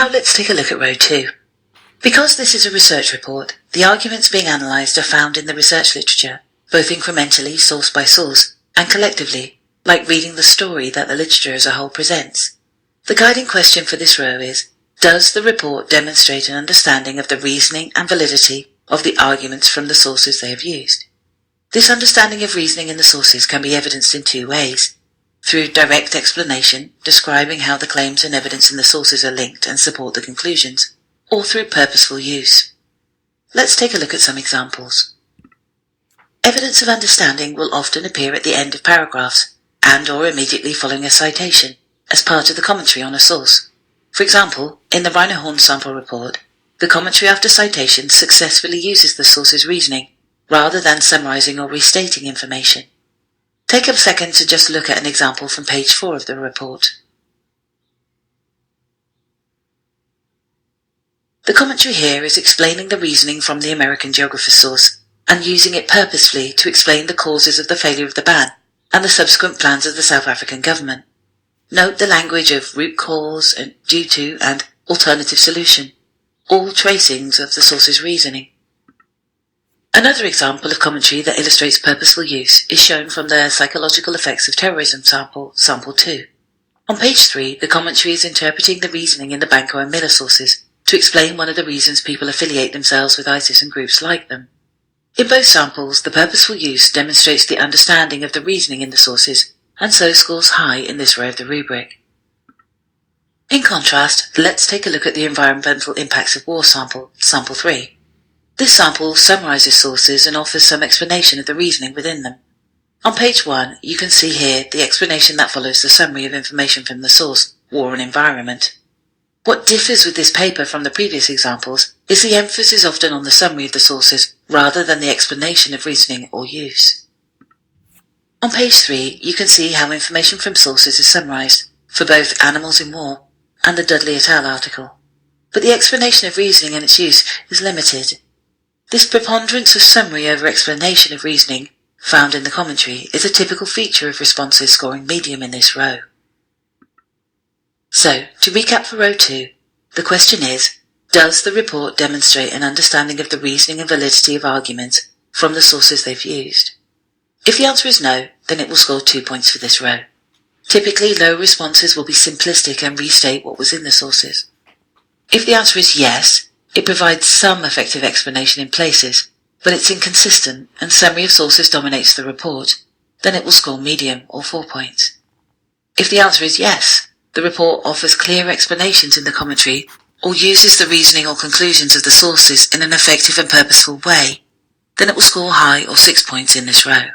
Now let's take a look at row 2. Because this is a research report, the arguments being analysed are found in the research literature, both incrementally, source by source, and collectively, like reading the story that the literature as a whole presents. The guiding question for this row is, does the report demonstrate an understanding of the reasoning and validity of the arguments from the sources they have used? This understanding of reasoning in the sources can be evidenced in two ways: through direct explanation, describing how the claims and evidence in the sources are linked and support the conclusions, or through purposeful use. Let's take a look at some examples. Evidence of understanding will often appear at the end of paragraphs and or immediately following a citation as part of the commentary on a source. For example, in the Rhino-Horn sample report, the commentary after citation successfully uses the source's reasoning rather than summarizing or restating information. Take a second to just look at an example from page 4 of the report. The commentary here is explaining the reasoning from the American geographer's source and using it purposefully to explain the causes of the failure of the ban and the subsequent plans of the South African government. Note the language of root cause and due to and alternative solution, all tracings of the source's reasoning. Another example of commentary that illustrates purposeful use is shown from the Psychological Effects of Terrorism sample 2. On page 3, the commentary is interpreting the reasoning in the Banco and Miller sources to explain one of the reasons people affiliate themselves with ISIS and groups like them. In both samples, the purposeful use demonstrates the understanding of the reasoning in the sources, and so scores high in this row of the rubric. In contrast, let's take a look at the Environmental Impacts of War sample 3. This sample summarizes sources and offers some explanation of the reasoning within them. On page 1, you can see here the explanation that follows the summary of information from the source, War and Environment. What differs with this paper from the previous examples is the emphasis often on the summary of the sources rather than the explanation of reasoning or use. On page 3, you can see how information from sources is summarized for both Animals in War and the Dudley et al. Article, but the explanation of reasoning and its use is limited. This preponderance of summary over explanation of reasoning found in the commentary is a typical feature of responses scoring medium in this row. So, to recap for row 2, the question is, does the report demonstrate an understanding of the reasoning and validity of arguments from the sources they've used? If the answer is no, then it will score 2 points for this row. Typically, low responses will be simplistic and restate what was in the sources. If the answer is yes, it provides some effective explanation in places, but it's inconsistent and summary of sources dominates the report, then it will score medium or 4 points. If the answer is yes, the report offers clear explanations in the commentary or uses the reasoning or conclusions of the sources in an effective and purposeful way, then it will score high or 6 points in this row.